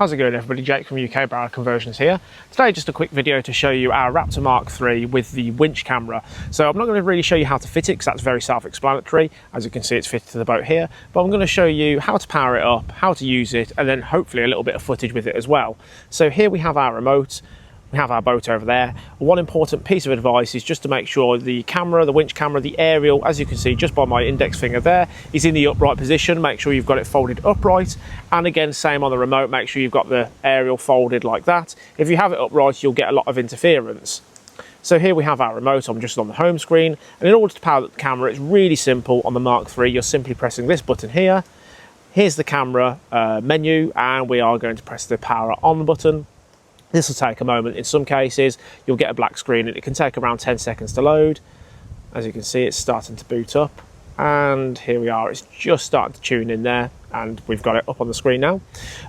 How's it going everybody, Jake from UK Barrel Conversions here. Today just a quick video to show you our Raptor Mark III with the winch camera. So I'm not going to really show you how to fit it because that's very self-explanatory. As you can see, it's fitted to the boat here, but I'm going to show you how to power it up, how to use it, and then hopefully a little bit of footage with it as well. So here we have our remote. We have our boat over there. One important piece of advice is just to make sure the camera, the winch camera, the aerial, as you can see just by my index finger there, is in the upright position. Make sure you've got it folded upright. And again, same on the remote, make sure you've got the aerial folded like that. If you have it upright, you'll get a lot of interference. So here we have our remote. I'm just on the home screen. And in order to power the camera, it's really simple on the Mark III. You're simply pressing this button here. Here's the camera menu, and we are going to press the power on button. This will take a moment. In some cases, you'll get a black screen and it can take around 10 seconds to load. As you can see, it's starting to boot up. And here we are, it's just starting to tune in there, and we've got it up on the screen now.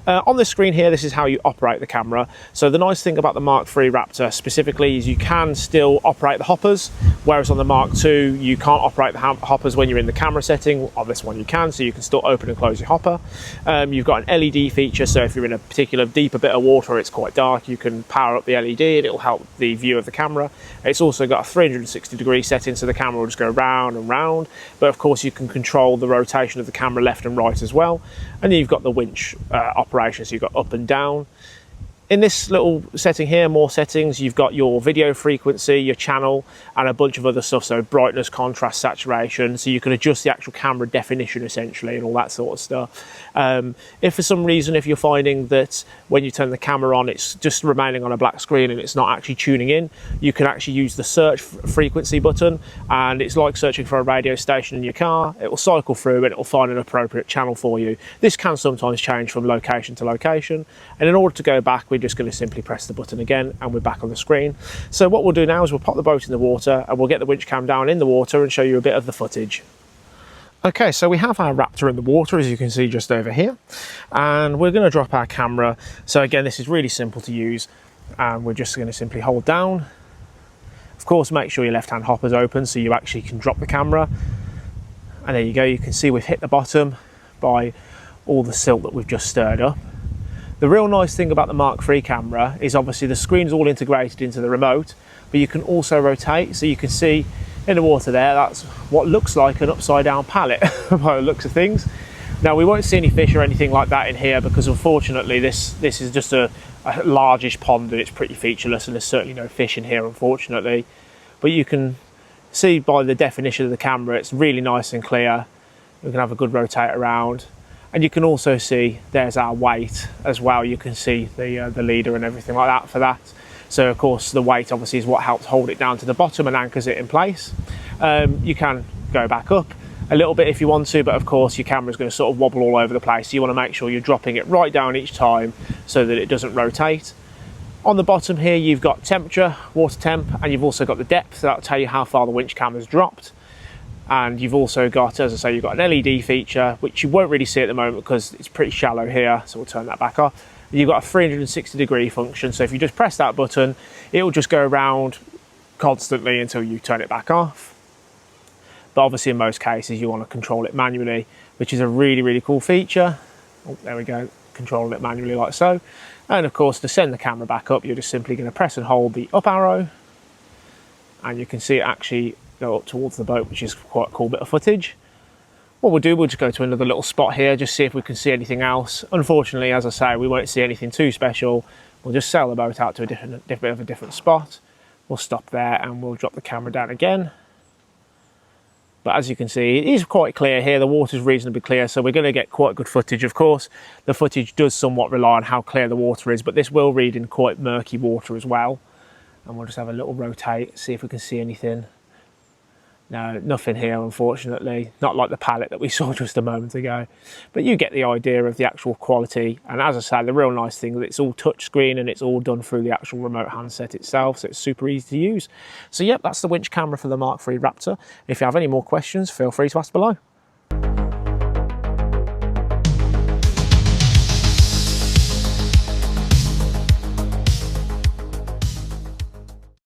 On this screen here, this is how you operate the camera. So the nice thing about the Mark III Raptor specifically is you can still operate the hoppers, whereas on the Mark II, you can't operate the hoppers when you're in the camera setting. On this one you can, so you can still open and close your hopper. You've got an LED feature, so if you're in a particular deeper bit of water, it's quite dark, you can power up the LED and it'll help the view of the camera. It's also got a 360-degree setting, so the camera will just go round and round, but of course you can control the rotation of the camera left and right as well. And then you've got the winch operation, so you've got up and down. In this little setting here, more settings, you've got your video frequency, your channel, and a bunch of other stuff, so brightness, contrast, saturation, so you can adjust the actual camera definition essentially and all that sort of stuff. If for some reason, if you're finding that when you turn the camera on, it's just remaining on a black screen and it's not actually tuning in, you can actually use the search frequency button, and it's like searching for a radio station in your car. It will cycle through and it will find an appropriate channel for you. This can sometimes change from location to location, and in order to go back, we're just going to simply press the button again and we're back on the screen. So what we'll do now is we'll pop the boat in the water and we'll get the winch cam down in the water and show you a bit of the footage. Okay, so we have our Raptor in the water, as you can see just over here, and we're going to drop our camera. So again, this is really simple to use, and we're just going to simply hold down. Of course, make sure your left hand hopper's open so you actually can drop the camera. And there you go, you can see we've hit the bottom by all the silt that we've just stirred up. The real nice thing about the Mark III camera is obviously the screen's all integrated into the remote, but you can also rotate, so you can see in the water there, that's what looks like an upside down pallet by the looks of things. Now we won't see any fish or anything like that in here because unfortunately this is just a largish pond and it's pretty featureless, and there's certainly no fish in here unfortunately. But you can see by the definition of the camera, it's really nice and clear. We can have a good rotate around. And you can also see there's our weight as well. You can see the leader and everything like that for that. So of course the weight obviously is what helps hold it down to the bottom and anchors it in place. You can go back up a little bit if you want to, but of course your camera is going to sort of wobble all over the place. So you want to make sure you're dropping it right down each time so that it doesn't rotate. On the bottom here you've got temperature, water temp, and you've also got the depth. So that'll tell you how far the winch camera's dropped. And you've also got, as I say, you've got an LED feature, which you won't really see at the moment because it's pretty shallow here, so we'll turn that back off. And you've got a 360-degree function, so if you just press that button, it will just go around constantly until you turn it back off. But obviously in most cases you want to control it manually, which is a really, really cool feature. Oh, there we go, controlling it manually like so. And of course, to send the camera back up, you're just simply going to press and hold the up arrow, and you can see it actually go up towards the boat, which is quite a cool bit of footage. What we'll do, we'll just go to another little spot here, just see if we can see anything else. Unfortunately, as I say, we won't see anything too special. We'll just sail the boat out to a different spot. We'll stop there and we'll drop the camera down again. But as you can see, it is quite clear here. The water's reasonably clear, so we're going to get quite good footage. Of course, the footage does somewhat rely on how clear the water is, but this will read in quite murky water as well. And we'll just have a little rotate, see if we can see anything. No, nothing here, unfortunately. Not like the pallet that we saw just a moment ago. But you get the idea of the actual quality. And as I say, the real nice thing is it's all touchscreen and it's all done through the actual remote handset itself. So it's super easy to use. So yep, that's the winch camera for the Mark III Raptor. If you have any more questions, feel free to ask below.